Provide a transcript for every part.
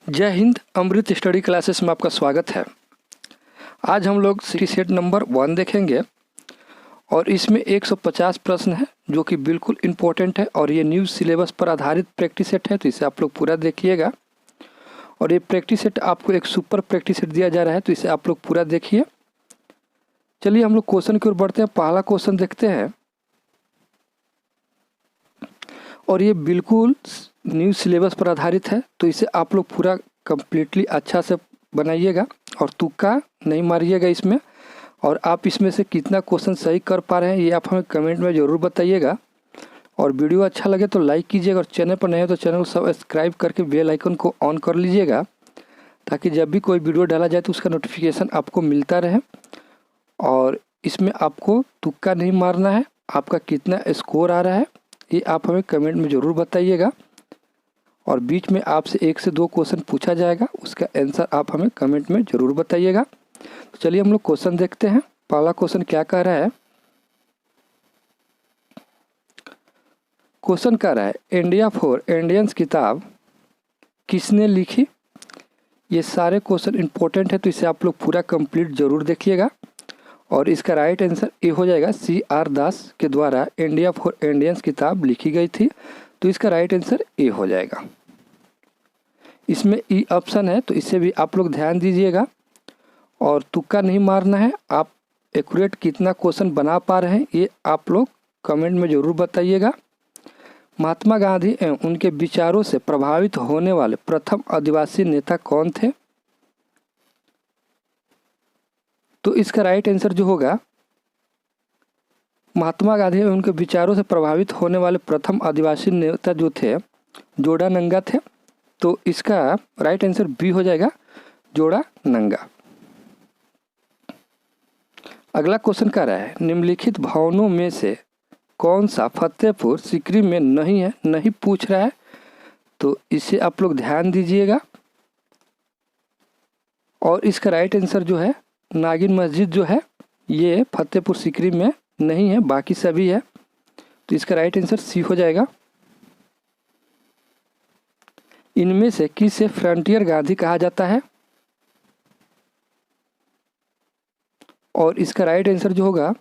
जय हिंद। अमृत study classes में आपका स्वागत है। आज हम लोग सी सेट नंबर 1 देखेंगे और इसमें 150 प्रश्न है जो कि बिल्कुल इम्पोर्टेंट है और ये न्यू सिलेबस पर आधारित प्रैक्टिस सेट है, तो इसे आप लोग पूरा देखिएगा। और ये प्रैक्टिस सेट आपको एक सुपर प्रैक्टिस सेट दिया जा रहा है, तो इसे आप लोग पूरा देखिए। चलिए हम लोग क्वेश्चन की ओर बढ़ते हैं। पहला क्वेश्चन देखते हैं और ये बिल्कुल न्यू सिलेबस पर आधारित है, तो इसे आप लोग पूरा कम्प्लीटली अच्छा से बनाइएगा और तुक्का नहीं मारिएगा इसमें। और आप इसमें से कितना क्वेश्चन सही कर पा रहे हैं ये आप हमें कमेंट में ज़रूर बताइएगा। और वीडियो अच्छा लगे तो लाइक कीजिएगा और चैनल पर नए हो तो चैनल को सब्सक्राइब करके बेल आइकन को ऑन कर लीजिएगा, ताकि जब भी कोई वीडियो डाला जाए तो उसका नोटिफिकेशन आपको मिलता रहे। और इसमें आपको तुक्का नहीं मारना है। आपका कितना स्कोर आ रहा है ये आप हमें कमेंट में ज़रूर बताइएगा। और बीच में आपसे 1 से 2 क्वेश्चन पूछा जाएगा, उसका आंसर आप हमें कमेंट में ज़रूर बताइएगा। तो चलिए हम लोग क्वेश्चन देखते हैं। पहला क्वेश्चन क्या कह रहा है? क्वेश्चन कह रहा है इंडिया फॉर इंडियंस किताब किसने लिखी। ये सारे क्वेश्चन इंपॉर्टेंट है, तो इसे आप लोग पूरा कंप्लीट जरूर देखिएगा। और इसका राइट आंसर ये हो जाएगा, CR दास के द्वारा इंडिया फॉर इंडियंस किताब लिखी गई थी, तो इसका राइट आंसर ए हो जाएगा। इसमें ई ऑप्शन है, तो इसे भी आप लोग ध्यान दीजिएगा और तुक्का नहीं मारना है। आप एक्यूरेट कितना क्वेश्चन बना पा रहे हैं ये आप लोग कमेंट में ज़रूर बताइएगा। महात्मा गांधी एवं उनके विचारों से प्रभावित होने वाले प्रथम आदिवासी नेता कौन थे? तो इसका राइट आंसर जो होगा, महात्मा गांधी एवं उनके विचारों से प्रभावित होने वाले प्रथम आदिवासी नेता जो थे जोड़ा नंगा थे, तो इसका राइट आंसर बी हो जाएगा, जोड़ा नंगा। अगला क्वेश्चन कह रहा है निम्नलिखित भवनों में से कौन सा फतेहपुर सीकरी में नहीं है? नहीं पूछ रहा है, तो इसे आप लोग ध्यान दीजिएगा। और इसका राइट आंसर जो है, नागिन मस्जिद जो है ये फतेहपुर सीकरी में नहीं है, बाकी सभी है, तो इसका राइट आंसर सी हो जाएगा। इनमें से किसे फ्रंटियर गांधी कहा जाता है? और इसका राइट आंसर जो होगा,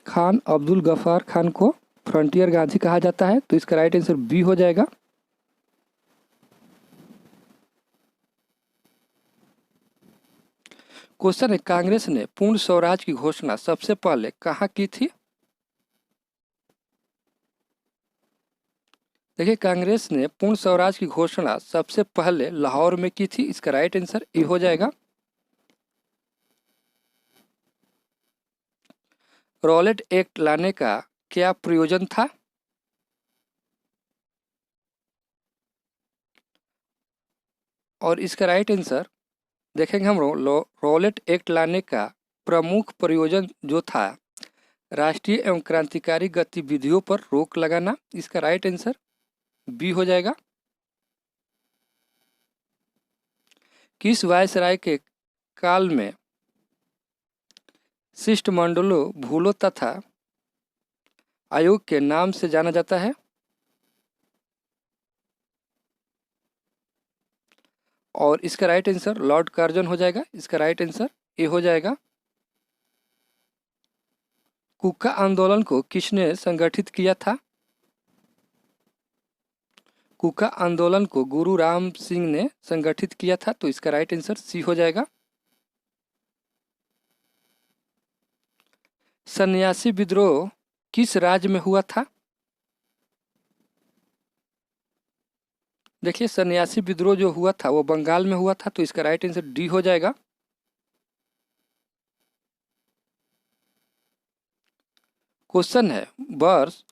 खान अब्दुल गफ्फार खान को फ्रंटियर गांधी कहा जाता है, तो इसका राइट आंसर बी हो जाएगा। क्वेश्चन है कांग्रेस ने पूर्ण स्वराज की घोषणा सबसे पहले कहाँ की थी? देखिए, कांग्रेस ने पूर्ण स्वराज की घोषणा सबसे पहले लाहौर में की थी, इसका राइट आंसर ए हो जाएगा। रॉलेट एक्ट लाने का क्या प्रयोजन था? और इसका राइट आंसर देखेंगे हम रॉलेट एक्ट लाने का प्रमुख प्रयोजन जो था, राष्ट्रीय एवं क्रांतिकारी गतिविधियों पर रोक लगाना, इसका राइट आंसर बी हो जाएगा। किस वायसराय के काल में शिष्टमंडलों भूलो तथा आयोग के नाम से जाना जाता है? और इसका राइट आंसर लॉर्ड कार्जन हो जाएगा, इसका राइट आंसर ए हो जाएगा। कुका आंदोलन को किसने संगठित किया था? कुका आंदोलन को गुरु राम सिंह ने संगठित किया था, तो इसका राइट आंसर सी हो जाएगा। सन्यासी विद्रोह किस राज्य में हुआ था? देखिए, सन्यासी विद्रोह जो हुआ था वो बंगाल में हुआ था, तो इसका राइट आंसर डी हो जाएगा। क्वेश्चन है वर्ष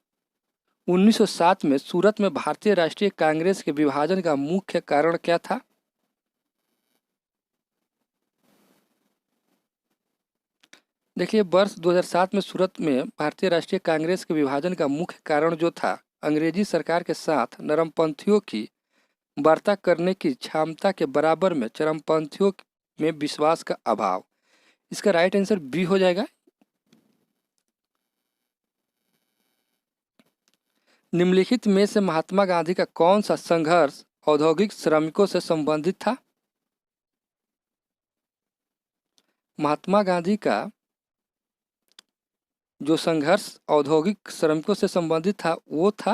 1907 में सूरत में भारतीय राष्ट्रीय कांग्रेस के विभाजन का मुख्य कारण क्या था? देखिए, वर्ष 2007 में सूरत में भारतीय राष्ट्रीय कांग्रेस के विभाजन का मुख्य कारण जो था, अंग्रेजी सरकार के साथ नरमपंथियों की वार्ता करने की क्षमता के बराबर में चरमपंथियों में विश्वास का अभाव। इसका राइट आंसर बी हो जाएगा। निम्नलिखित में से महात्मा गांधी का कौन सा संघर्ष औद्योगिक श्रमिकों से संबंधित था? महात्मा गांधी का जो संघर्ष औद्योगिक श्रमिकों से संबंधित था वो था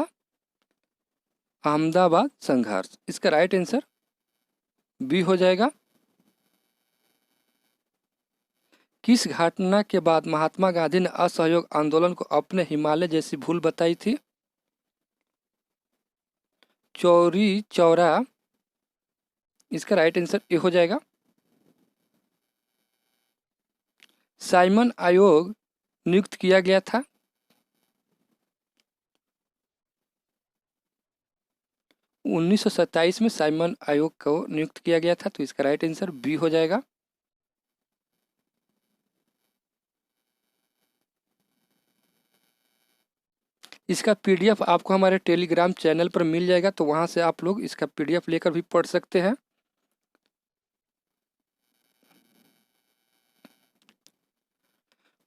अहमदाबाद संघर्ष। इसका राइट आंसर बी हो जाएगा। किस घटना के बाद महात्मा गांधी ने असहयोग आंदोलन को अपने हिमालय जैसी भूल बताई थी? चौरी चौरा। इसका राइट आंसर ए हो जाएगा। साइमन आयोग नियुक्त किया गया था। 1927 में साइमन आयोग को नियुक्त किया गया था, तो इसका राइट आंसर बी हो जाएगा। इसका पीडीएफ आपको हमारे टेलीग्राम चैनल पर मिल जाएगा, तो वहां से आप लोग इसका पीडीएफ लेकर भी पढ़ सकते हैं।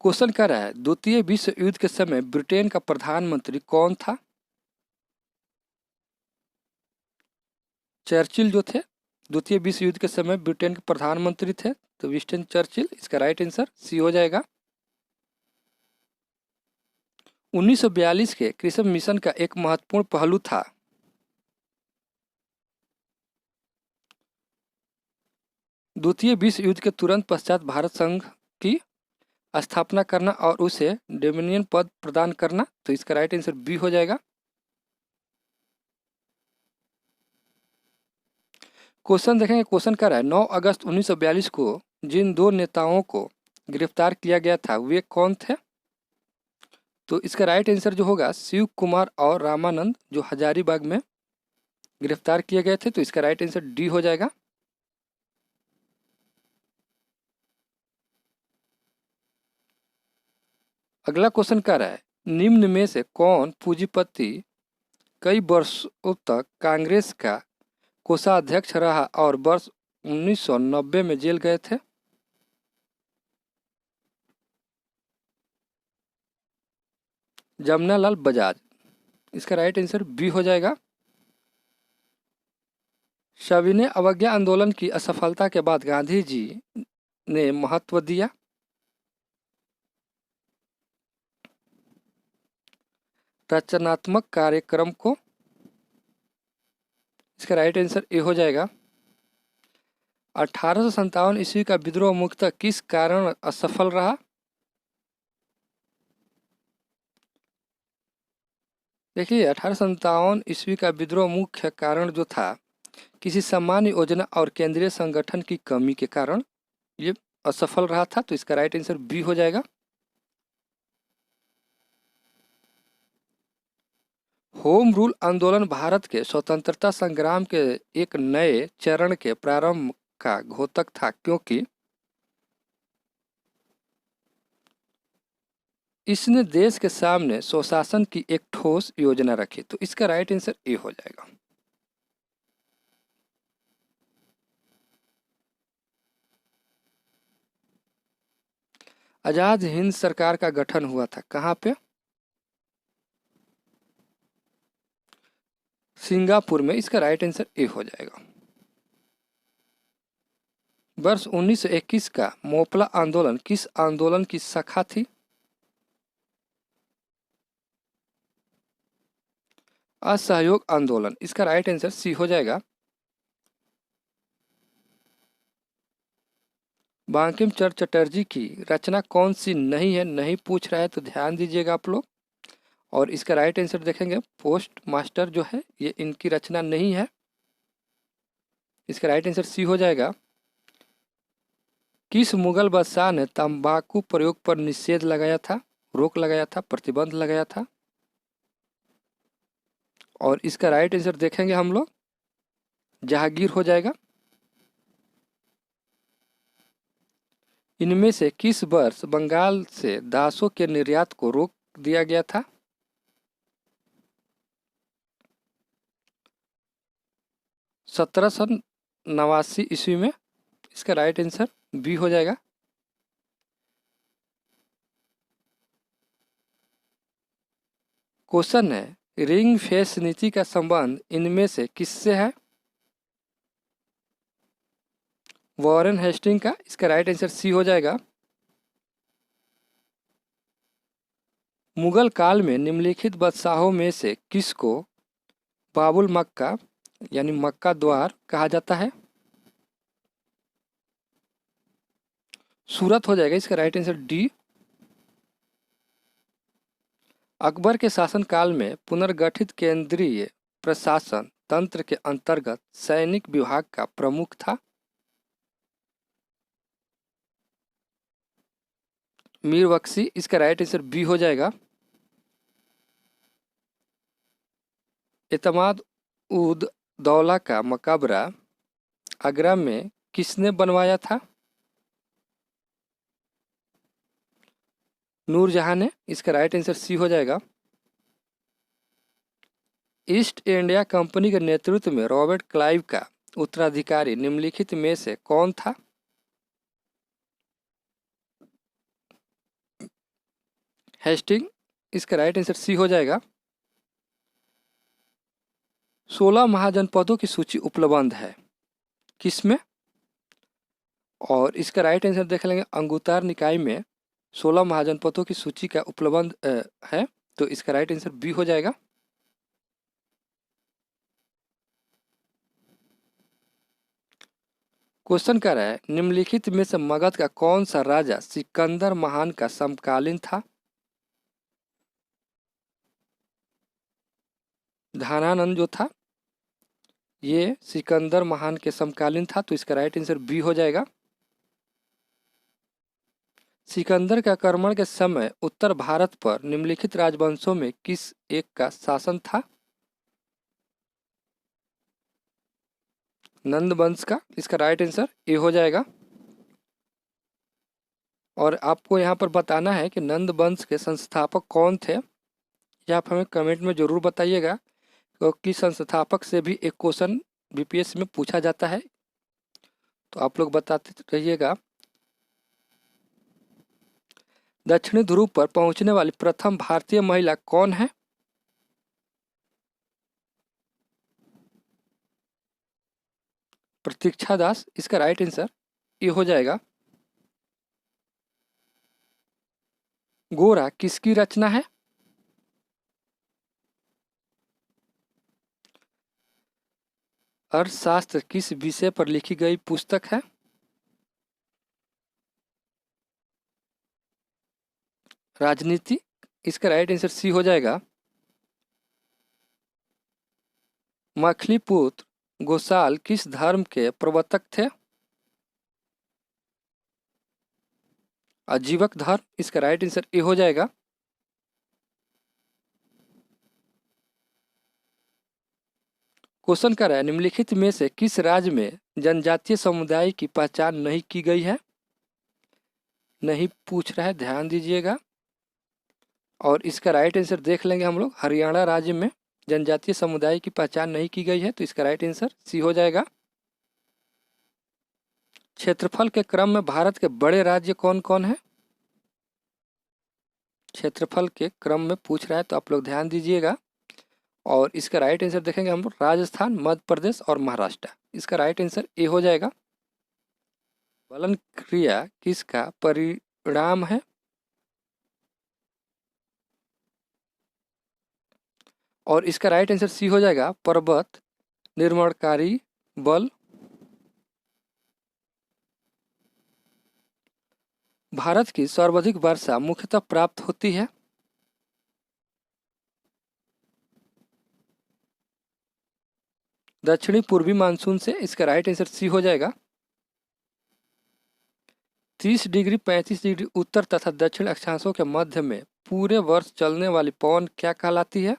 क्वेश्चन कर रहा है द्वितीय विश्व युद्ध के समय ब्रिटेन का प्रधानमंत्री कौन था? चर्चिल जो थे, द्वितीय विश्व युद्ध के समय ब्रिटेन के प्रधानमंत्री थे, तो विंस्टन चर्चिल। इसका राइट आंसर सी हो जाएगा। 1942 के क्रिसम मिशन का एक महत्वपूर्ण पहलू था। द्वितीय विश्व युद्ध के तुरंत पश्चात भारत संघ की स्थापना करना और उसे डोमिनियन पद प्रदान करना, तो इसका राइट आंसर बी हो जाएगा। क्वेश्चन देखेंगे, क्वेश्चन कर रहा है 9 अगस्त 1942 को जिन दो नेताओं को गिरफ्तार किया गया था वे कौन थे? तो इसका राइट आंसर जो होगा शिव कुमार और रामानंद, जो हजारीबाग में गिरफ्तार किए गए थे, तो इसका राइट आंसर डी हो जाएगा। अगला क्वेश्चन कर रहा है निम्न में से कौन पूंजीपति कई वर्षों तक कांग्रेस का कोषाध्यक्ष रहा और वर्ष 1990 में जेल गए थे? जमनालाल बजाज। इसका राइट आंसर बी हो जाएगा। सविनय अवज्ञा आंदोलन की असफलता के बाद गांधी जी ने महत्व दिया रचनात्मक कार्यक्रम को। इसका राइट आंसर ए हो जाएगा। 1857 ईस्वी का विद्रोह मुख्यतः किस कारण असफल रहा? देखिए 1857 ईस्वी का विद्रोह मुख्य कारण जो था किसी सामान्य योजना और केंद्रीय संगठन की कमी के कारण ये असफल रहा था, तो इसका राइट आंसर बी हो जाएगा। होम रूल आंदोलन भारत के स्वतंत्रता संग्राम के एक नए चरण के प्रारंभ का घोतक था, क्योंकि इसने देश के सामने स्वशासन की एक ठोस योजना रखी, तो इसका राइट आंसर ए हो जाएगा। आजाद हिंद सरकार का गठन हुआ था कहाँ पे? सिंगापुर में। इसका राइट आंसर ए हो जाएगा। वर्ष 1921 का मोपला आंदोलन किस आंदोलन की शाखा थी? असहयोग आंदोलन। इसका राइट आंसर सी हो जाएगा। बंकिम चंद्र चटर्जी की रचना कौन सी नहीं है? नहीं पूछ रहा है तो ध्यान दीजिएगा आप लोग। और इसका राइट आंसर देखेंगे पोस्ट मास्टर जो है ये इनकी रचना नहीं है। इसका राइट आंसर सी हो जाएगा। किस मुगल बादशाह ने तंबाकू प्रयोग पर निषेध लगाया था, रोक लगाया था, प्रतिबंध लगाया था? और इसका राइट आंसर देखेंगे हम लोग जहांगीर हो जाएगा। इनमें से किस वर्ष बंगाल से दासों के निर्यात को रोक दिया गया था? 1789 ईस्वी में। इसका राइट आंसर बी हो जाएगा। क्वेश्चन है रिंग फेंस नीति का संबंध इनमें से किससे है? वॉरेन हेस्टिंग का, इसका राइट आंसर सी हो जाएगा। मुगल काल में निम्नलिखित बादशाहों में से किसको बाबुल मक्का यानी मक्का द्वार कहा जाता है? सूरत हो जाएगा इसका राइट आंसर डी। अकबर के शासनकाल में पुनर्गठित केंद्रीय प्रशासन तंत्र के अंतर्गत सैनिक विभाग का प्रमुख था? मीर बख्शी, इसका राइट आंसर बी हो जाएगा। एतमाद उद दौला का मकबरा आगरा में किसने बनवाया था? नूरजहां ने, इसका राइट आंसर सी हो जाएगा। ईस्ट इंडिया कंपनी के नेतृत्व में रॉबर्ट क्लाइव का उत्तराधिकारी निम्नलिखित में से कौन था? हेस्टिंग, इसका राइट आंसर सी हो जाएगा। 16 महाजनपदों की सूची उपलब्ध है किसमें? और इसका राइट आंसर देख लेंगे, अंगुत्तार निकाय में 16 महाजनपदों की सूची का उपलब्ध है, तो इसका राइट आंसर बी हो जाएगा। क्वेश्चन कर रहा है निम्नलिखित में से मगध का कौन सा राजा सिकंदर महान का समकालीन था? धनानंद जो था ये सिकंदर महान के समकालीन था, तो इसका राइट आंसर बी हो जाएगा। सिकंदर के आक्रमण के समय उत्तर भारत पर निम्नलिखित राजवंशों में किस एक का शासन था? नंद वंश का, इसका राइट आंसर ए हो जाएगा। और आपको यहाँ पर बताना है कि नंद वंश के संस्थापक कौन थे, यह आप हमें कमेंट में ज़रूर बताइएगा, क्योंकि संस्थापक से भी एक क्वेश्चन बीपीएससी में पूछा जाता है, तो आप लोग बताते रहिएगा। दक्षिणी ध्रुव पर पहुंचने वाली प्रथम भारतीय महिला कौन है? प्रतीक्षा दास, इसका राइट आंसर ये हो जाएगा। गोरा किसकी रचना है? अर्थशास्त्र किस विषय पर लिखी गई पुस्तक है? राजनीति, इसका राइट आंसर सी हो जाएगा। मखलीपुत्र गोसाल किस धर्म के प्रवर्तक थे? आजीवक धर्म, इसका राइट आंसर ए हो जाएगा। क्वेश्चन कर रहा है निम्नलिखित में से किस राज्य में जनजातीय समुदाय की पहचान नहीं की गई है? नहीं पूछ रहा है, ध्यान दीजिएगा। और इसका राइट आंसर देख लेंगे हम लोग, हरियाणा राज्य में जनजातीय समुदाय की पहचान नहीं की गई है, तो इसका राइट आंसर सी हो जाएगा। क्षेत्रफल के क्रम में भारत के बड़े राज्य कौन कौन है? क्षेत्रफल के क्रम में पूछ रहा है, तो आप लोग ध्यान दीजिएगा। और इसका राइट आंसर देखेंगे हम लोग, राजस्थान, मध्य प्रदेश और महाराष्ट्र, इसका राइट आंसर ए हो जाएगा। फलन क्रिया किसका परिणाम है? और इसका राइट आंसर सी हो जाएगा, पर्वत निर्माणकारी बल। भारत की सर्वाधिक वर्षा मुख्यतः प्राप्त होती है? दक्षिणी पूर्वी मानसून से, इसका राइट आंसर सी हो जाएगा। 30 डिग्री 35 डिग्री उत्तर तथा दक्षिण अक्षांशों के मध्य में पूरे वर्ष चलने वाली पवन क्या कहलाती है?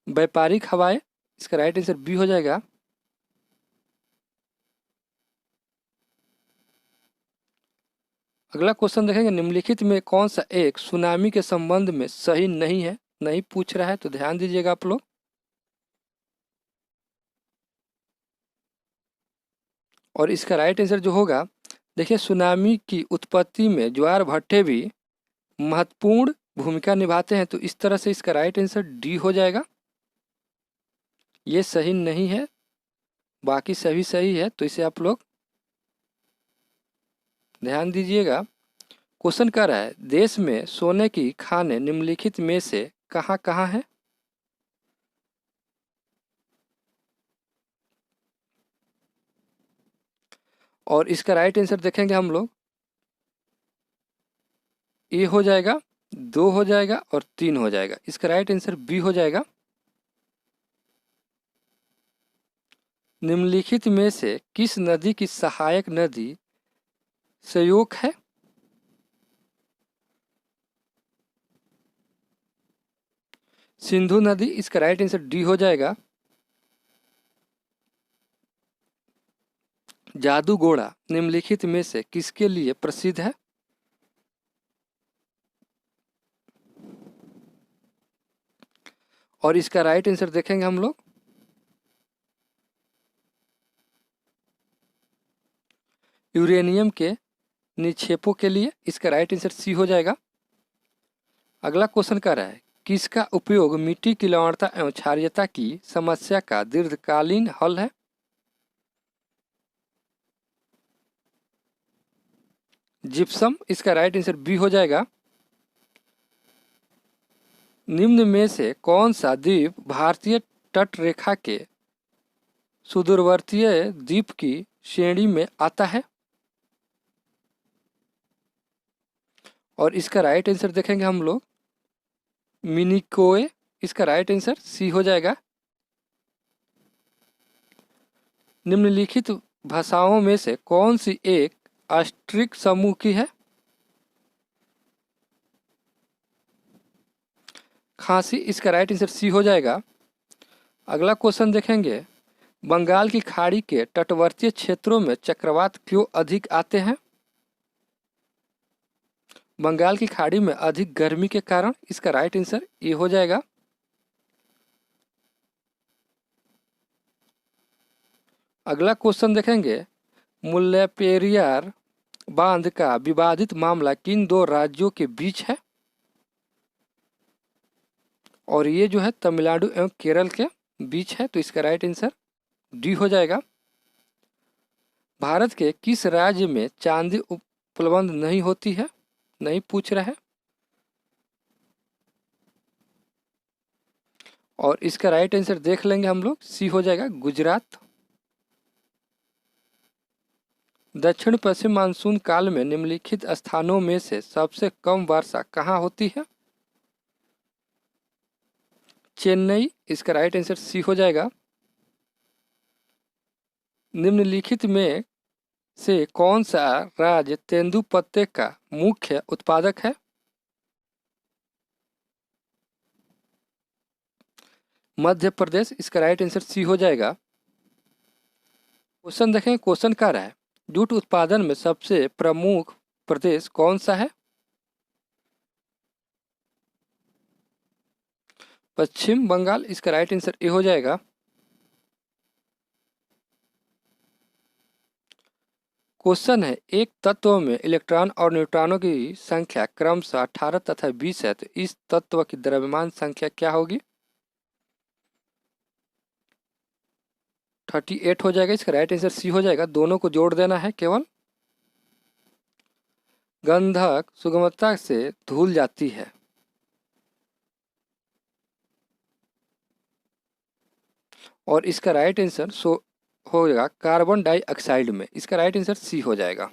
व्यापारिक हवाएं, इसका राइट आंसर बी हो जाएगा। अगला क्वेश्चन देखेंगे निम्नलिखित में कौन सा एक सुनामी के संबंध में सही नहीं है? नहीं पूछ रहा है, तो ध्यान दीजिएगा आप लोग। और इसका राइट आंसर जो होगा, देखिए सुनामी की उत्पत्ति में ज्वार भट्टे भी महत्वपूर्ण भूमिका निभाते हैं, तो इस तरह से इसका राइट आंसर डी हो जाएगा। ये सही नहीं है, बाकी सभी सही है, तो इसे आप लोग ध्यान दीजिएगा। क्वेश्चन कर रहा है देश में सोने की खानें निम्नलिखित में से कहाँ कहाँ है। और इसका राइट आंसर देखेंगे हम लोग, ए हो जाएगा, 2 हो जाएगा और 3 हो जाएगा। इसका राइट आंसर बी हो जाएगा। निम्नलिखित में से किस नदी की सहायक नदी सयोक है। सिंधु नदी। इसका राइट आंसर डी हो जाएगा। जादूगोड़ा निम्नलिखित में से किसके लिए प्रसिद्ध है। और इसका राइट आंसर देखेंगे हम लोग, यूरेनियम के निक्षेपों के लिए। इसका राइट आंसर सी हो जाएगा। अगला क्वेश्चन कर रहा है किसका उपयोग मिट्टी की लवणता एवं क्षारीयता की समस्या का दीर्घकालीन हल है। जिप्सम। इसका राइट आंसर बी हो जाएगा। निम्न में से कौन सा द्वीप भारतीय तट रेखा के सुदूरवर्ती द्वीप की श्रेणी में आता है। और इसका राइट आंसर देखेंगे हम लोग, मिनिकोय। इसका राइट आंसर सी हो जाएगा। निम्नलिखित भाषाओं में से कौन सी एक ऑस्ट्रिक समूह की है। खांसी। इसका राइट आंसर सी हो जाएगा। अगला क्वेश्चन देखेंगे बंगाल की खाड़ी के तटवर्ती क्षेत्रों में चक्रवात क्यों अधिक आते हैं। बंगाल की खाड़ी में अधिक गर्मी के कारण। इसका राइट आंसर ए हो जाएगा। अगला क्वेश्चन देखेंगे मुल्लेपेरियार बांध का विवादित मामला किन दो राज्यों के बीच है। और ये जो है तमिलनाडु एवं केरल के बीच है, तो इसका राइट आंसर डी हो जाएगा। भारत के किस राज्य में चांदी उपलब्ध नहीं होती है, नहीं पूछ रहा है। और इसका राइट आंसर देख लेंगे हम लोग, सी हो जाएगा, गुजरात। दक्षिण पश्चिम मानसून काल में निम्नलिखित स्थानों में से सबसे कम वर्षा कहाँ होती है। चेन्नई। इसका राइट आंसर सी हो जाएगा। निम्नलिखित में से कौन सा राज्य तेंदुपत्ते का मुख्य उत्पादक है। मध्य प्रदेश। इसका राइट आंसर सी हो जाएगा। क्वेश्चन देखें, क्वेश्चन क्या रहा है जूट उत्पादन में सबसे प्रमुख प्रदेश कौन सा है। पश्चिम बंगाल। इसका राइट आंसर ए हो जाएगा। क्वेश्चन है एक तत्व में इलेक्ट्रॉन और न्यूट्रॉनों की संख्या क्रमशः 18 तथा 20 है, तो इस तत्व की द्रव्यमान संख्या क्या होगी। 38 हो जाएगा। इसका राइट आंसर सी हो जाएगा। दोनों को जोड़ देना है केवल। गंधक सुगमता से धुल जाती है। और इसका राइट आंसर होगा कार्बन डाइऑक्साइड में। इसका राइट आंसर सी हो जाएगा।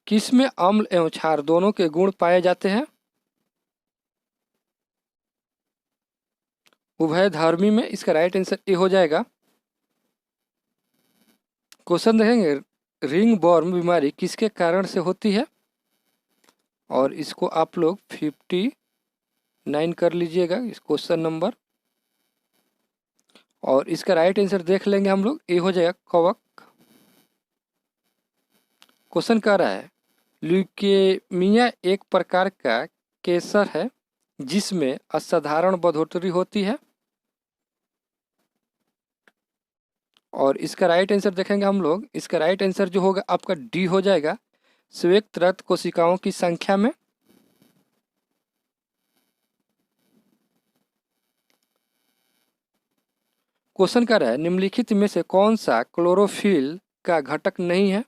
किस में अम्ल एवं क्षार दोनों के गुण पाए जाते हैं। उभयधर्मी में। इसका राइट आंसर ए हो जाएगा। क्वेश्चन देखेंगे रिंग वर्म बीमारी किसके कारण से होती है। और इसको आप लोग 59 कर लीजिएगा इस क्वेश्चन नंबर। और इसका राइट आंसर देख लेंगे हम लोग, ए हो जाएगा कवक। क्वेश्चन कह रहा है ल्यूकेमिया एक प्रकार का कैंसर है जिसमें असाधारण बढ़ोतरी होती है। और इसका राइट आंसर देखेंगे हम लोग, इसका राइट आंसर जो होगा आपका डी हो जाएगा, श्वेत रक्त कोशिकाओं की संख्या में। क्वेश्चन कर रहा है निम्नलिखित में से कौन सा क्लोरोफिल का घटक नहीं है।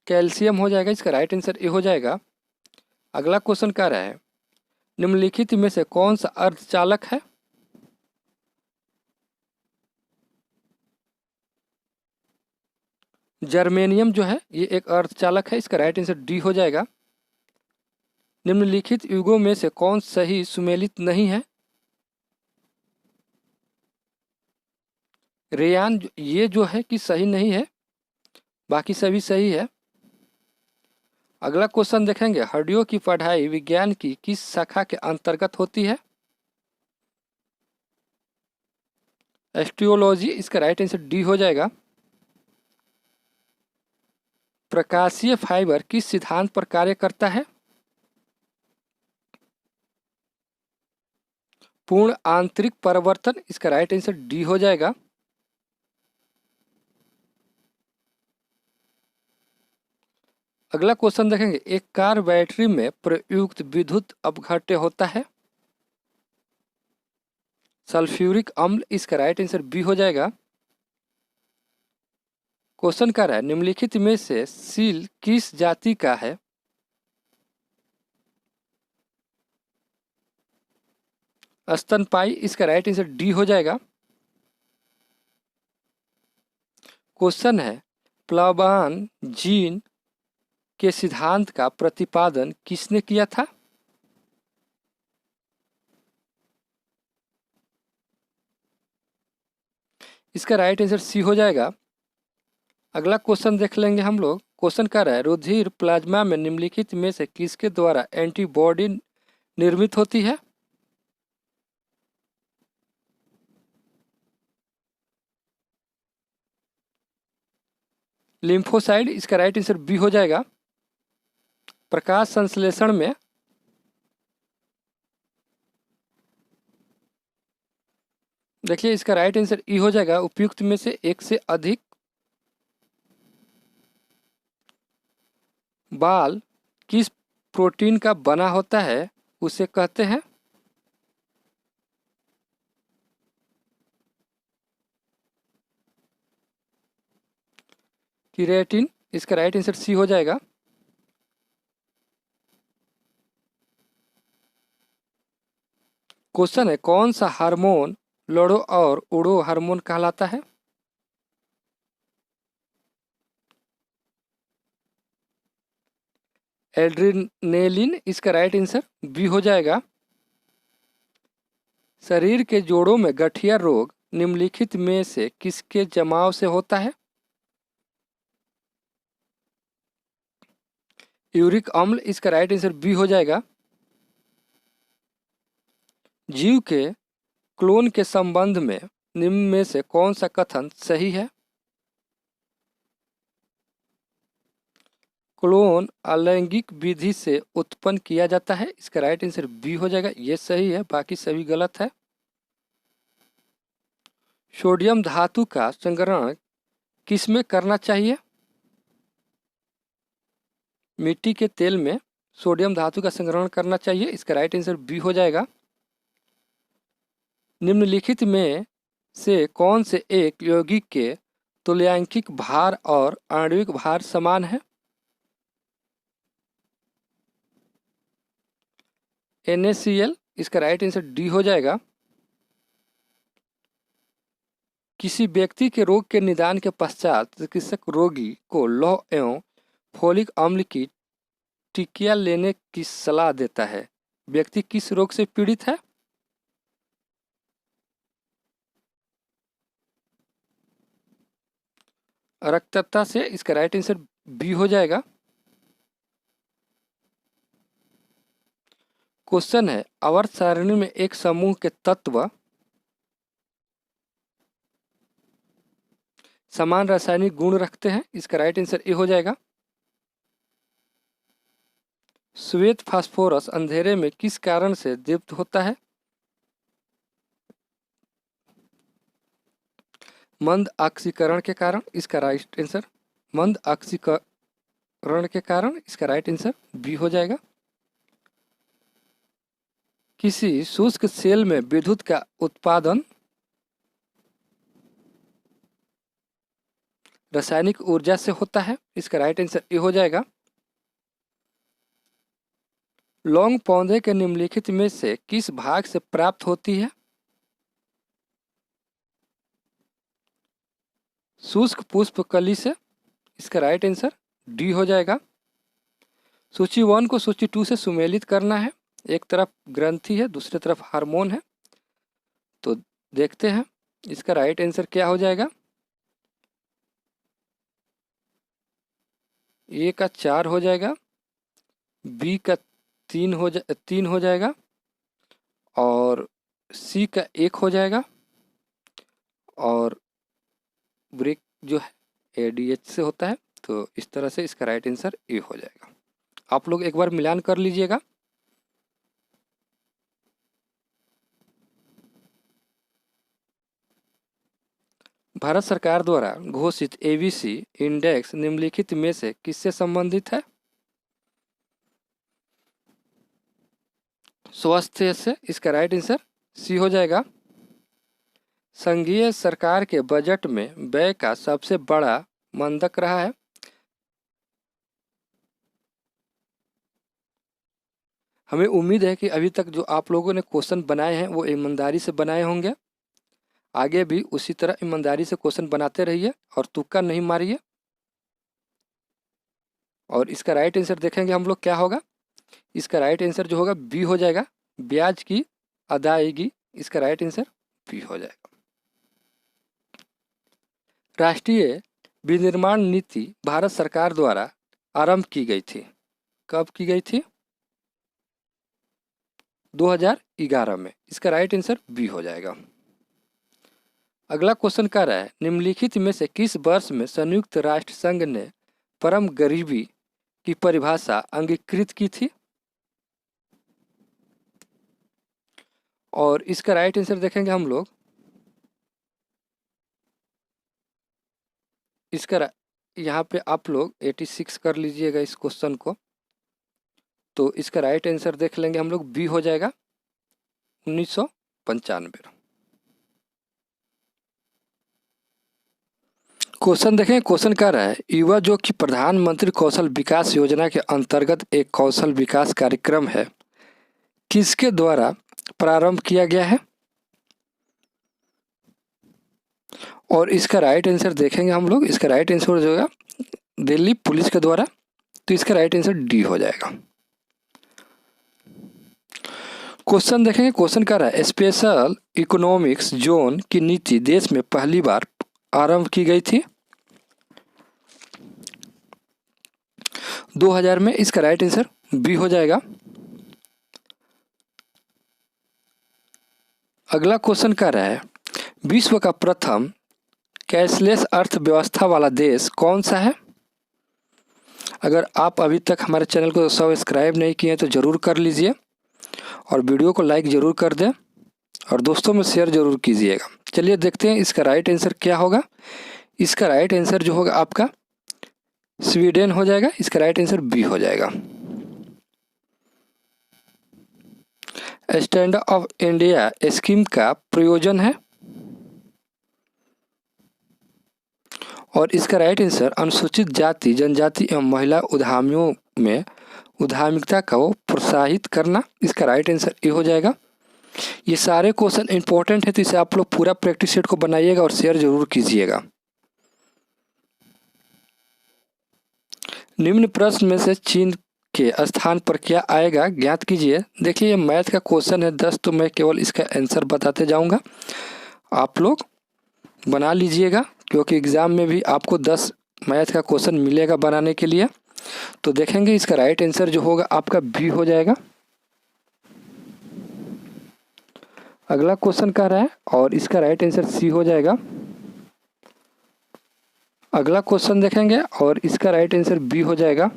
कैल्शियम हो जाएगा, इसका राइट आंसर ए हो जाएगा। अगला क्वेश्चन कह रहा है निम्नलिखित में से कौन सा अर्धचालक है। जर्मेनियम जो है ये एक अर्धचालक है, इसका राइट आंसर डी हो जाएगा। निम्नलिखित युगों में से कौन सही सुमेलित नहीं है। रेयान ये जो है कि सही नहीं है, बाकी सभी सही है। अगला क्वेश्चन देखेंगे हड्डियों की पढ़ाई विज्ञान की किस शाखा के अंतर्गत होती है। एस्टियोलॉजी, इसका राइट आंसर डी हो जाएगा। प्रकाशीय फाइबर किस सिद्धांत पर कार्य करता है। पूर्ण आंतरिक परिवर्तन, इसका राइट आंसर डी हो जाएगा। अगला क्वेश्चन देखेंगे एक कार बैटरी में प्रयुक्त विद्युत अपघट्य होता है। सल्फ्यूरिक अम्ल, इसका राइट आंसर बी हो जाएगा। क्वेश्चन कर रहा है निम्नलिखित में से सील किस जाति का है। स्तनपायी, इसका राइट आंसर डी हो जाएगा। क्वेश्चन है प्लाबान जीन के सिद्धांत का प्रतिपादन किसने किया था। इसका राइट आंसर सी हो जाएगा। अगला क्वेश्चन देख लेंगे हम लोग। क्वेश्चन कर रहा है रुधिर प्लाज्मा में निम्नलिखित में से किसके द्वारा एंटीबॉडी निर्मित होती है। लिम्फोसाइड, इसका राइट आंसर बी हो जाएगा। प्रकाश संश्लेषण में देखिए इसका राइट आंसर ई हो जाएगा। उपयुक्त में से एक से अधिक बाल किस प्रोटीन का बना होता है उसे कहते हैं। केराटिन, इसका राइट आंसर सी हो जाएगा। क्वेश्चन है कौन सा हार्मोन लड़ो और उड़ो हार्मोन कहलाता है। एड्रेनेलिन, इसका राइट आंसर बी हो जाएगा। शरीर के जोड़ों में गठिया रोग निम्नलिखित में से किसके जमाव से होता है। यूरिक अम्ल, इसका राइट आंसर बी हो जाएगा। जीव के क्लोन के संबंध में निम्न में से कौन सा कथन सही है। क्लोन अलैंगिक विधि से उत्पन्न किया जाता है, इसका राइट आंसर बी हो जाएगा। ये सही है, बाकी सभी गलत है। सोडियम धातु का संग्रहण किस में करना चाहिए। मिट्टी के तेल में सोडियम धातु का संग्रहण करना चाहिए, इसका राइट आंसर बी हो जाएगा। निम्नलिखित में से कौन से एक यौगिक के तुल्यांकिक भार और आणविक भार समान है। NaCl, इसका राइट आंसर डी हो जाएगा। किसी व्यक्ति के रोग के निदान के पश्चात चिकित्सक रोगी को लौह एवं फोलिक अम्ल की टिकिया लेने की सलाह देता है। व्यक्ति किस रोग से पीड़ित है। रक्तता से, इसका राइट आंसर बी हो जाएगा। क्वेश्चन है आवर्त सारणी में एक समूह के तत्व समान रासायनिक गुण रखते हैं, इसका राइट आंसर ए हो जाएगा। श्वेत फास्फोरस अंधेरे में किस कारण से दीप्त होता है। मंद ऑक्सीकरण के कारण, इसका राइट आंसर मंद ऑक्सीकरण के कारण, इसका राइट आंसर बी हो जाएगा। किसी शुष्क सेल में विद्युत का उत्पादन रासायनिक ऊर्जा से होता है, इसका राइट आंसर ए हो जाएगा। लौंग पौधे के निम्नलिखित में से किस भाग से प्राप्त होती है? शुष्क पुष्प कली से, इसका राइट आंसर डी हो जाएगा। सूची 1 को सूची 2 से सुमेलित करना है। एक तरफ ग्रंथि है, दूसरी तरफ हार्मोन है। तो देखते हैं इसका राइट आंसर क्या हो जाएगा। ए का 4 हो जाएगा, बी का 3 हो जाएगा और सी का 1 हो जाएगा और ब्रेक जो है ADH से होता है। तो इस तरह से इसका राइट आंसर ए हो जाएगा। आप लोग एक बार मिलान कर लीजिएगा। भारत सरकार द्वारा घोषित ABC इंडेक्स निम्नलिखित में से किससे संबंधित है? स्वास्थ्य से, इसका राइट आंसर सी हो जाएगा। संघीय सरकार के बजट में व्यय का सबसे बड़ा मानक रहा है। हमें उम्मीद है कि अभी तक जो आप लोगों ने क्वेश्चन बनाए हैं वो ईमानदारी से बनाए होंगे। आगे भी उसी तरह ईमानदारी से क्वेश्चन बनाते रहिए और तुक्का नहीं मारिए। और इसका राइट आंसर देखेंगे हम लोग क्या होगा। इसका राइट आंसर जो होगा बी हो जाएगा, ब्याज की अदायगी। इसका राइट आंसर बी हो जाएगा। राष्ट्रीय विनिर्माण नीति भारत सरकार द्वारा आरंभ की गई थी। कब की गई थी? 2011 में। इसका राइट आंसर बी हो जाएगा। अगला क्वेश्चन कह रहा है निम्नलिखित में से किस वर्ष में संयुक्त राष्ट्र संघ ने परम गरीबी की परिभाषा अंगीकृत की थी? और इसका राइट आंसर देखेंगे हम लोग। इसका यहाँ पे आप लोग 86 कर लीजिएगा इस क्वेश्चन को। तो इसका राइट आंसर देख लेंगे हम लोग, बी हो जाएगा 1995। क्वेश्चन देखें। क्वेश्चन कह रहा है युवा जो कि प्रधानमंत्री कौशल विकास योजना के अंतर्गत एक कौशल विकास कार्यक्रम है, किसके द्वारा प्रारंभ किया गया है? और इसका राइट आंसर देखेंगे हम लोग। इसका राइट आंसर जो होगा दिल्ली पुलिस के द्वारा। तो इसका राइट आंसर डी हो जाएगा। क्वेश्चन देखेंगे। क्वेश्चन कह रहा है स्पेशल इकोनॉमिक्स जोन की नीति देश में पहली बार आरंभ की गई थी 2000 में। इसका राइट आंसर बी हो जाएगा। अगला क्वेश्चन कह रहा है विश्व का प्रथम कैशलेस अर्थव्यवस्था वाला देश कौन सा है? अगर आप अभी तक हमारे चैनल को सब्सक्राइब नहीं किए तो ज़रूर कर लीजिए और वीडियो को लाइक ज़रूर कर दें और दोस्तों में शेयर ज़रूर कीजिएगा। चलिए देखते हैं इसका राइट आंसर क्या होगा। इसका राइट आंसर जो होगा आपका स्वीडन हो जाएगा। इसका राइट आंसर बी हो जाएगा। Stand up of India scheme का प्रयोजन है और इसका राइट आंसर अनुसूचित जाति जनजाति एवं महिला उद्यमियों में उद्यमिता को प्रोत्साहित करना। इसका राइट आंसर ए हो जाएगा। ये सारे क्वेश्चन इंपॉर्टेंट है तो इसे आप लोग पूरा प्रैक्टिस सेट को बनाइएगा और शेयर जरूर कीजिएगा। निम्न प्रश्न में से चीन के स्थान पर क्या आएगा ज्ञात कीजिए। देखिए ये मैथ का क्वेश्चन है 10, तो मैं केवल इसका आंसर बताते जाऊंगा, आप लोग बना लीजिएगा क्योंकि एग्ज़ाम में भी आपको 10 मैथ का क्वेश्चन मिलेगा बनाने के लिए। तो देखेंगे इसका राइट आंसर जो होगा आपका बी हो जाएगा। अगला क्वेश्चन कह रहा है और इसका राइट आंसर सी हो जाएगा। अगला क्वेश्चन देखेंगे और इसका राइट आंसर बी हो जाएगा।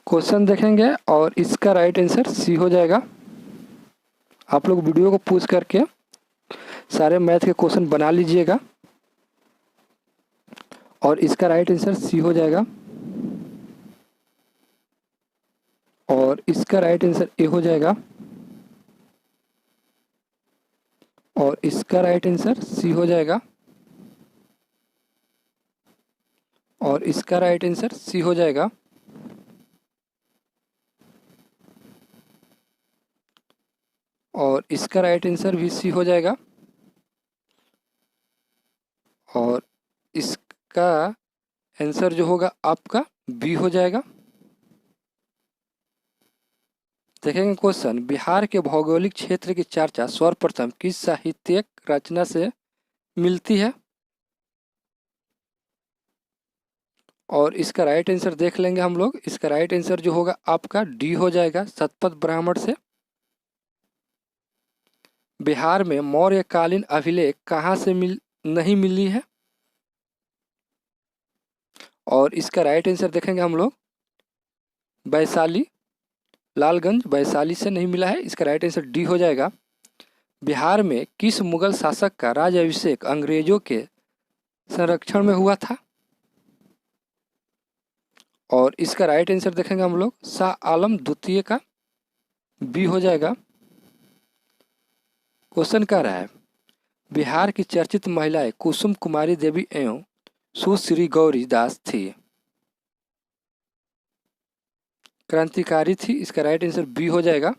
क्वेश्चन देखेंगे और इसका राइट आंसर सी हो जाएगा। आप लोग वीडियो को पॉज करके सारे मैथ के क्वेश्चन बना लीजिएगा और इसका राइट आंसर सी हो जाएगा और इसका राइट आंसर ए हो जाएगा। और इसका राइट आंसर सी हो जाएगा। और इसका राइट आंसर सी हो जाएगा। और इसका राइट आंसर भी सी हो जाएगा। और इसका आंसर जो होगा आपका बी हो जाएगा। देखेंगे क्वेश्चन, बिहार के भौगोलिक क्षेत्र की चर्चा सर्वप्रथम किस साहित्यिक रचना से मिलती है? और इसका राइट आंसर देख लेंगे हम लोग। इसका राइट आंसर जो होगा आपका डी हो जाएगा, शतपथ ब्राह्मण से। बिहार में मौर्यकालीन अभिलेख कहाँ से नहीं मिली है? और इसका राइट आंसर देखेंगे हम लोग, वैशाली, लालगंज वैशाली से नहीं मिला है। इसका राइट आंसर डी हो जाएगा। बिहार में किस मुगल शासक का राज्याभिषेक अंग्रेजों के संरक्षण में हुआ था? और इसका राइट आंसर देखेंगे हम लोग, शाह आलम द्वितीय का, बी हो जाएगा। क्वेश्चन कह रहा है, बिहार की चर्चित महिलाएं कुसुम कुमारी देवी एवं सुश्री गौरी दास थी। क्रांतिकारी थी। इसका राइट आंसर बी हो जाएगा।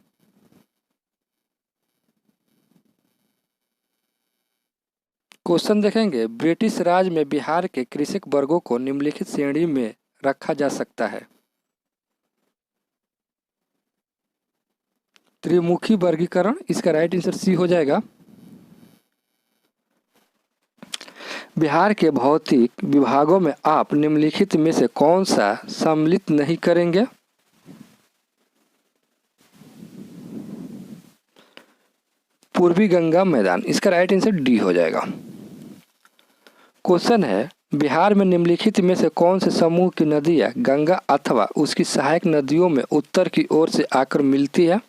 क्वेश्चन देखेंगे, ब्रिटिश राज में बिहार के कृषक वर्गों को निम्नलिखित श्रेणी में रखा जा सकता है? त्रिमुखी वर्गीकरण। इसका राइट आंसर सी हो जाएगा। बिहार के भौतिक विभागों में आप निम्नलिखित में से कौन सा सम्मिलित नहीं करेंगे? पूर्वी गंगा मैदान। इसका राइट आंसर डी हो जाएगा। क्वेश्चन है, बिहार में निम्नलिखित में से कौन से समूह की नदियां गंगा अथवा उसकी सहायक नदियों में उत्तर की ओर से आकर मिलती है?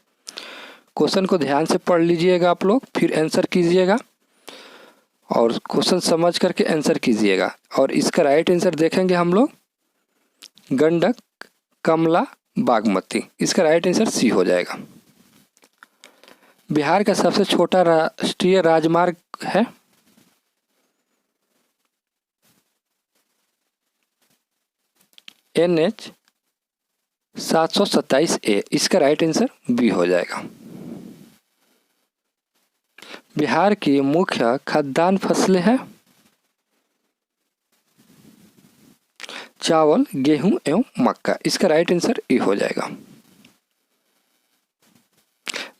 क्वेश्चन को ध्यान से पढ़ लीजिएगा आप लोग, फिर आंसर कीजिएगा और क्वेश्चन समझ करके आंसर कीजिएगा। और इसका राइट आंसर देखेंगे हम लोग, गंडक, कमला, बागमती। इसका राइट आंसर सी हो जाएगा। बिहार का सबसे छोटा राष्ट्रीय राजमार्ग है? NH 727A। इसका राइट आंसर बी हो जाएगा। बिहार की मुख्य खाद्यान्न फसलें हैं? चावल, गेहूं एवं मक्का। इसका राइट आंसर ए हो जाएगा।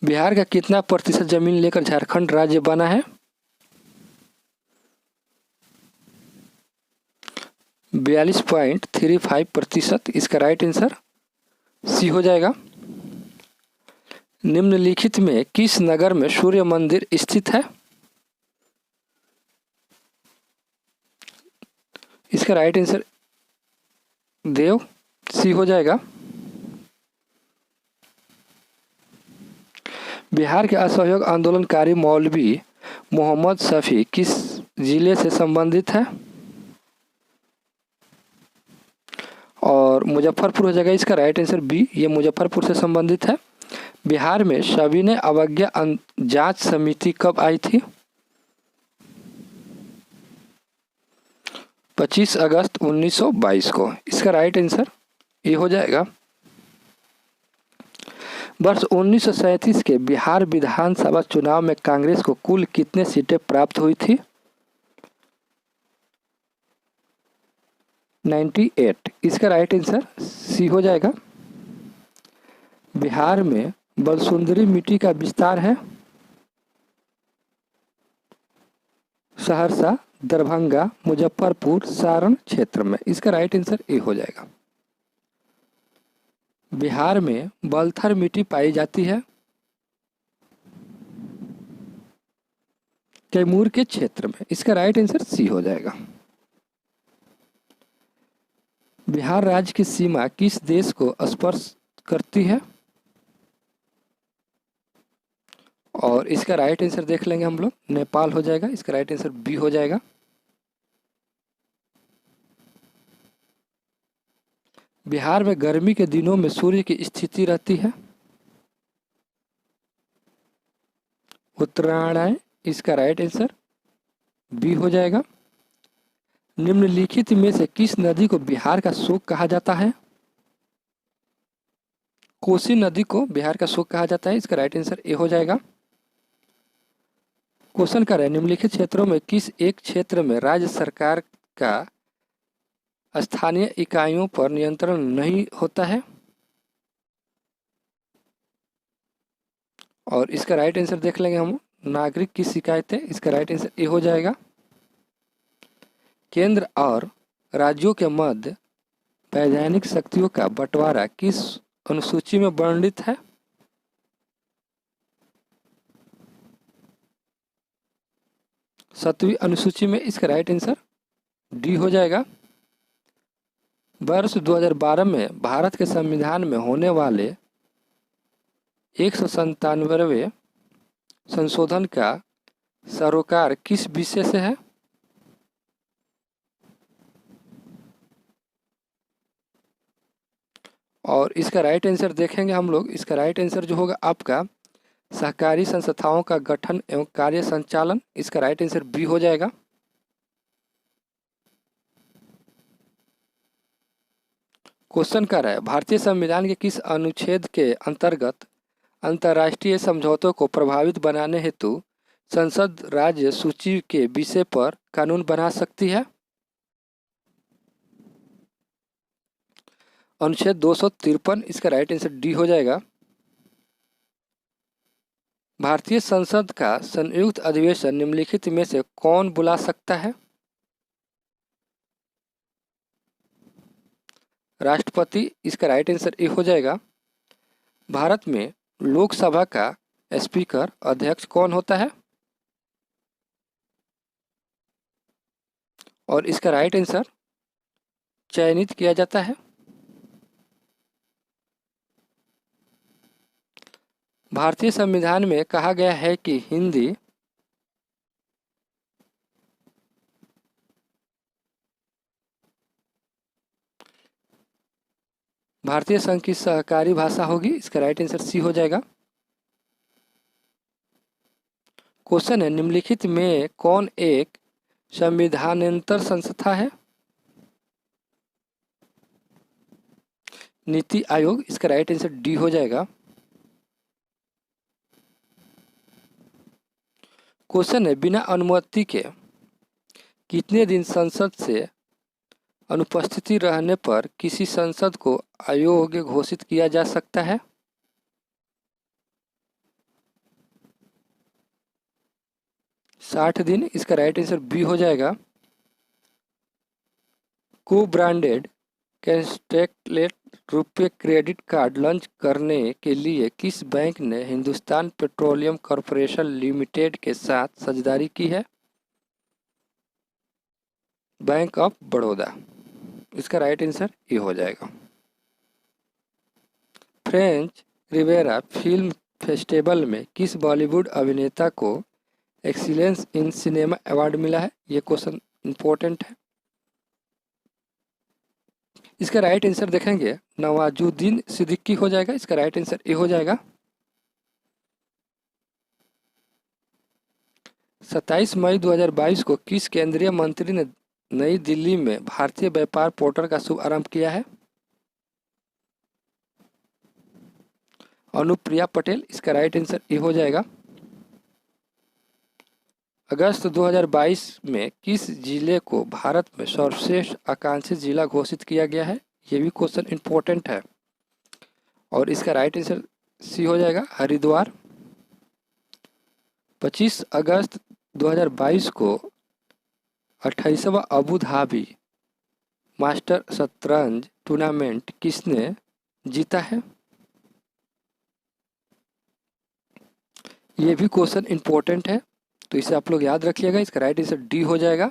बिहार का कितना प्रतिशत जमीन लेकर झारखंड राज्य बना है? 42.35%। इसका राइट आंसर सी हो जाएगा। निम्नलिखित में किस नगर में सूर्य मंदिर स्थित है? इसका राइट आंसर देव, सी हो जाएगा। बिहार के असहयोग आंदोलनकारी मौलवी मोहम्मद शफी किस जिले से संबंधित है? और मुजफ्फरपुर हो जाएगा। इसका राइट आंसर बी, ये मुजफ्फरपुर से संबंधित है। बिहार में सविनय अवज्ञा जांच समिति कब आई थी? 25 अगस्त 1922 को। इसका राइट आंसर ये हो जाएगा। वर्ष 1937 के बिहार विधानसभा चुनाव में कांग्रेस को कुल कितने सीटें प्राप्त हुई थी? 98। इसका राइट आंसर सी हो जाएगा। बिहार में बलसुंदरी मिट्टी का विस्तार है? सहरसा, दरभंगा, मुजफ्फरपुर, सारण क्षेत्र में। इसका राइट आंसर ए हो जाएगा। बिहार में बलथर मिट्टी पाई जाती है? कैमूर के क्षेत्र में। इसका राइट आंसर सी हो जाएगा। बिहार राज्य की सीमा किस देश को स्पर्श करती है? और इसका राइट आंसर देख लेंगे हम लोग, नेपाल हो जाएगा। इसका राइट आंसर बी हो जाएगा। बिहार में गर्मी के दिनों में सूर्य की स्थिति रहती है? उत्तरायण इसका राइट आंसर बी हो जाएगा। निम्नलिखित में से किस नदी को बिहार का शोक कहा जाता है? कोसी नदी को बिहार का शोक कहा जाता है। इसका राइट आंसर ए हो जाएगा। क्वेश्चन कर रहे हैं, निम्नलिखित क्षेत्रों में किस एक क्षेत्र में राज्य सरकार का स्थानीय इकाइयों पर नियंत्रण नहीं होता है? और इसका राइट आंसर देख लेंगे हम, नागरिक की शिकायतें। इसका राइट आंसर ए हो जाएगा। केंद्र और राज्यों के मध्य वैधानिक शक्तियों का बंटवारा किस अनुसूची में वर्णित है? सातवीं अनुसूची में। इसका राइट आंसर डी हो जाएगा। वर्ष 2012 में भारत के संविधान में होने वाले 197वें संशोधन का सरोकार किस विषय से है? और इसका राइट आंसर देखेंगे हम लोग। इसका राइट आंसर जो होगा आपका सहकारी संस्थाओं का गठन एवं कार्य संचालन। इसका राइट आंसर बी हो जाएगा। क्वेश्चन कर रहा है, भारतीय संविधान के किस अनुच्छेद के अंतर्गत अंतर्राष्ट्रीय समझौतों को प्रभावित बनाने हेतु संसद राज्य सूची के विषय पर कानून बना सकती है? अनुच्छेद 253। इसका राइट आंसर डी हो जाएगा। भारतीय संसद का संयुक्त अधिवेशन निम्नलिखित में से कौन बुला सकता है? राष्ट्रपति। इसका राइट आंसर ए हो जाएगा। भारत में लोकसभा का स्पीकर अध्यक्ष कौन होता है? और इसका राइट आंसर चयनित किया जाता है। भारतीय संविधान में कहा गया है कि हिंदी भारतीय संघ की सहकारी भाषा होगी। इसका राइट आंसर सी हो जाएगा। क्वेश्चन है, निम्नलिखित में कौन एक संविधानेतर संस्था है? नीति आयोग। इसका राइट आंसर डी हो जाएगा। क्वेश्चन है, बिना अनुमति के कितने दिन संसद से अनुपस्थिति रहने पर किसी सांसद को अयोग्य घोषित किया जा सकता है? साठ दिन। इसका राइट आंसर बी हो जाएगा। को ब्रांडेड कैशलेस रुपए क्रेडिट कार्ड लॉन्च करने के लिए किस बैंक ने हिंदुस्तान पेट्रोलियम कॉर्पोरेशन लिमिटेड के साथ साझेदारी की है? Bank of Baroda. इसका राइट आंसर ये हो जाएगा। फ्रेंच रिवेरा फिल्म फेस्टिवल में किस बॉलीवुड अभिनेता को एक्सीलेंस इन सिनेमा अवार्ड मिला है? ये क्वेश्चन इंपॉर्टेंट है। इसका राइट आंसर देखेंगे, नवाजुद्दीन सिद्दीकी हो जाएगा। इसका राइट आंसर ए हो जाएगा। 27 मई 2022 को किस केंद्रीय मंत्री ने नई दिल्ली में भारतीय व्यापार पोर्टल का शुभारंभ किया है? अनुप्रिया पटेल। इसका राइट आंसर ए हो जाएगा। अगस्त 2022 में किस जिले को भारत में सर्वश्रेष्ठ आकांक्षी जिला घोषित किया गया है? ये भी क्वेश्चन इंपॉर्टेंट है। और इसका राइट आंसर सी हो जाएगा, हरिद्वार। 25 अगस्त 2022 को 28वां अबू धाबी मास्टर शतरंज टूर्नामेंट किसने जीता है? ये भी क्वेश्चन इंपॉर्टेंट है, तो इसे आप लोग याद रखिएगा। इसका राइट आंसर डी हो जाएगा।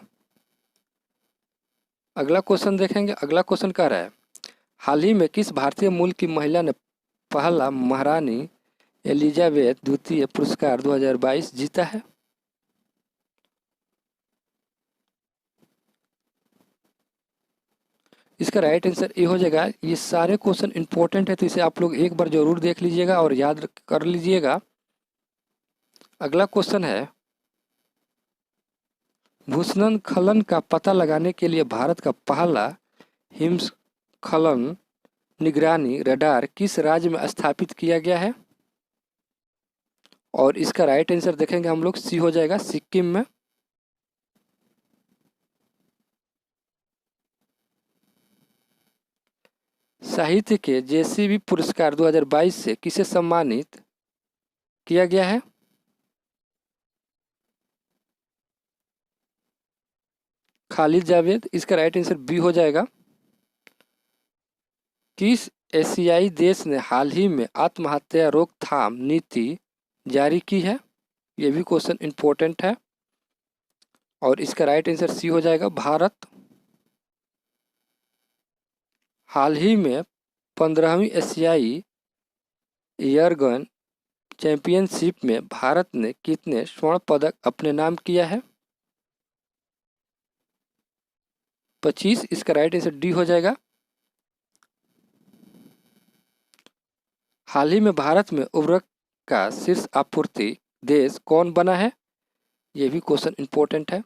अगला क्वेश्चन देखेंगे। अगला क्वेश्चन कह रहा है, हाल ही में किस भारतीय मूल की महिला ने पहला महारानी एलिजाबेथ द्वितीय पुरस्कार 2022 जीता है? इसका राइट आंसर ये हो जाएगा। ये सारे क्वेश्चन इंपॉर्टेंट है, तो इसे आप लोग एक बार जरूर देख लीजिएगा और याद कर लीजिएगा। अगला क्वेश्चन है, भूस्खलन का पता लगाने के लिए भारत का पहला हिमस्खलन निगरानी रडार किस राज्य में स्थापित किया गया है? और इसका राइट आंसर देखेंगे हम लोग, सी हो जाएगा, सिक्किम में। साहित्य के जेसीबी पुरस्कार 2022 से किसे सम्मानित किया गया है? खालिद जावेद। इसका राइट आंसर बी हो जाएगा। किस एशियाई देश ने हाल ही में आत्महत्या रोकथाम नीति जारी की है? ये भी क्वेश्चन इंपॉर्टेंट है और इसका राइट आंसर सी हो जाएगा, भारत। हाल ही में 15वीं एशियाई एयरगन चैंपियनशिप में भारत ने कितने स्वर्ण पदक अपने नाम किया है? 25। इसका राइट आंसर डी हो जाएगा। हाल ही में भारत में उर्वरक का शीर्ष आपूर्ति देश कौन बना है? ये भी क्वेश्चन इंपॉर्टेंट है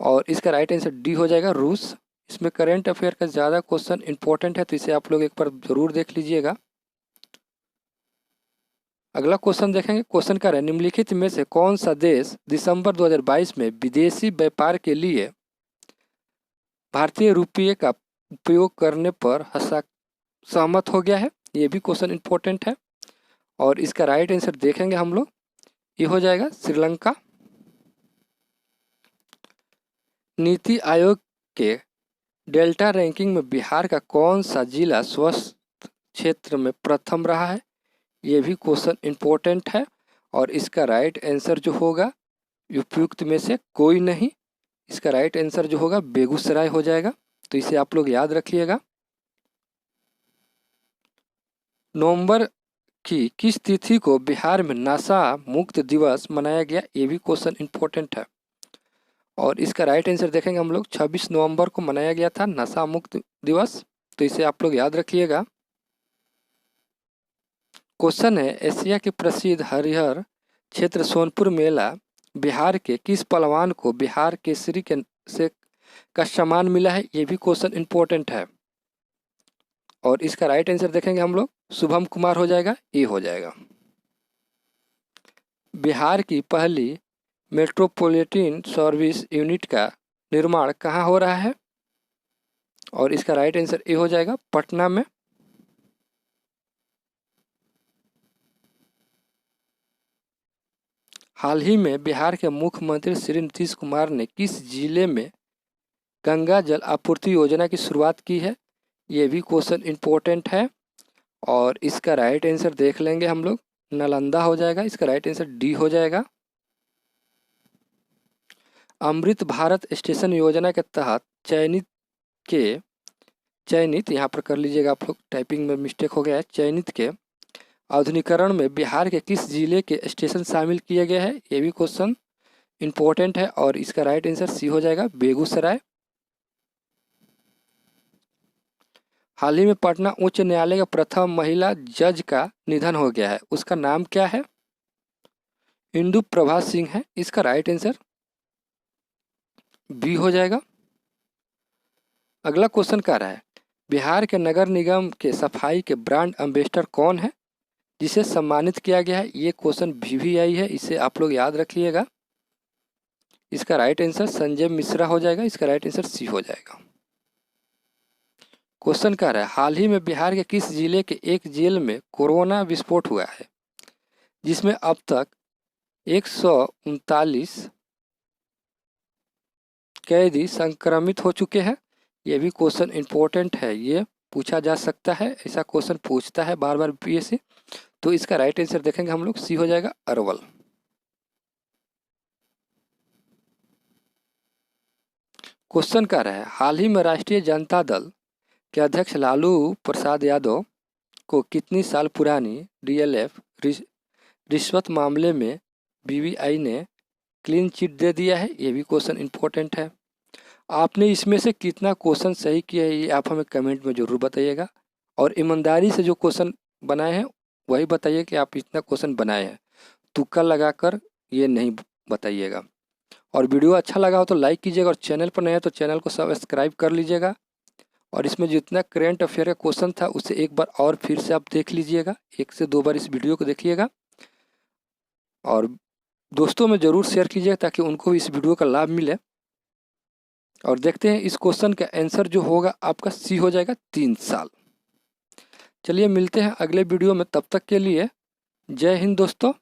और इसका राइट आंसर डी हो जाएगा, रूस। इसमें करंट अफेयर का ज़्यादा क्वेश्चन इंपॉर्टेंट है तो इसे आप लोग एक बार जरूर देख लीजिएगा। अगला क्वेश्चन देखेंगे। क्वेश्चन का है, निम्नलिखित में से कौन सा देश दिसंबर 2022 में विदेशी व्यापार के लिए भारतीय रुपये का उपयोग करने पर सहमत हो गया है? ये भी क्वेश्चन इंपॉर्टेंट है और इसका राइट आंसर देखेंगे हम लोग, ये हो जाएगा श्रीलंका। नीति आयोग के डेल्टा रैंकिंग में बिहार का कौन सा जिला स्वास्थ्य क्षेत्र में प्रथम रहा है? ये भी क्वेश्चन इंपॉर्टेंट है और इसका राइट आंसर जो होगा, उपयुक्त में से कोई नहीं। इसका राइट आंसर जो होगा बेगूसराय हो जाएगा, तो इसे आप लोग याद रखिएगा। नवंबर की किस तिथि को बिहार में नशा मुक्त दिवस मनाया गया? ये भी क्वेश्चन इंपॉर्टेंट है और इसका राइट आंसर देखेंगे हम लोग, 26 नवंबर को मनाया गया था नशा मुक्त दिवस, तो इसे आप लोग याद रखिएगा। क्वेश्चन है, एशिया के प्रसिद्ध हरिहर क्षेत्र सोनपुर मेला बिहार के किस पहलवान को बिहार केसरी के से का सम्मान मिला है? ये भी क्वेश्चन इंपॉर्टेंट है और इसका राइट आंसर देखेंगे हम लोग, शुभम कुमार हो जाएगा, ए हो जाएगा। बिहार की पहली मेट्रोपॉलिटन सर्विस यूनिट का निर्माण कहाँ हो रहा है? और इसका राइट आंसर ए हो जाएगा, पटना में। हाल ही में बिहार के मुख्यमंत्री श्री नीतीश कुमार ने किस जिले में गंगा जल आपूर्ति योजना की शुरुआत की है? ये भी क्वेश्चन इंपॉर्टेंट है और इसका राइट आंसर देख लेंगे हम लोग, नालंदा हो जाएगा। इसका राइट आंसर डी हो जाएगा। अमृत भारत स्टेशन योजना के तहत चयनित यहाँ पर कर लीजिएगा आप लोग, टाइपिंग में मिस्टेक हो गया है, चयनित के आधुनिकीकरण में बिहार के किस जिले के स्टेशन शामिल किए गए हैं? ये भी क्वेश्चन इंपॉर्टेंट है और इसका राइट आंसर सी हो जाएगा, बेगूसराय। हाल ही में पटना उच्च न्यायालय का प्रथम महिला जज का निधन हो गया है, उसका नाम क्या है? इंदु प्रभा सिंह है। इसका राइट आंसर बी हो जाएगा। अगला क्वेश्चन क्या रहा है, बिहार के नगर निगम के सफाई के ब्रांड एम्बेसडर कौन है जिसे सम्मानित किया गया है? ये क्वेश्चन VVI है, इसे आप लोग याद रखिएगा। इसका राइट आंसर संजय मिश्रा हो जाएगा। इसका राइट आंसर सी हो जाएगा। क्वेश्चन क्या है, हाल ही में बिहार के किस जिले के एक जेल में कोरोना विस्फोट हुआ है जिसमें अब तक 139 कैदी संक्रमित हो चुके हैं? ये भी क्वेश्चन इंपॉर्टेंट है, ये पूछा जा सकता है, ऐसा क्वेश्चन पूछता है बार बार PSC, तो इसका राइट आंसर देखेंगे हम लोग, सी हो जाएगा, अरवल। क्वेश्चन क्या है, हाल ही में राष्ट्रीय जनता दल के अध्यक्ष लालू प्रसाद यादव को कितनी साल पुरानी DLF रिश्वत मामले में BBI ने क्लीन चिट दे दिया है? ये भी क्वेश्चन इंपॉर्टेंट है। आपने इसमें से कितना क्वेश्चन सही किया है ये आप हमें कमेंट में ज़रूर बताइएगा और ईमानदारी से जो क्वेश्चन बनाए हैं वही बताइए कि आप इतना क्वेश्चन बनाए हैं, तुक्का लगाकर ये नहीं बताइएगा। और वीडियो अच्छा लगा हो तो लाइक कीजिएगा और चैनल पर नए हैं तो चैनल को सब्सक्राइब कर लीजिएगा। और इसमें जितना करेंट अफेयर का क्वेश्चन था उसे एक बार और फिर से आप देख लीजिएगा, 1 से 2 बार इस वीडियो को देखिएगा और दोस्तों में ज़रूर शेयर कीजिएगा ताकि उनको भी इस वीडियो का लाभ मिले। और देखते हैं इस क्वेश्चन का आंसर जो होगा आपका सी हो जाएगा 3 साल। चलिए मिलते हैं अगले वीडियो में, तब तक के लिए जय हिंद दोस्तों।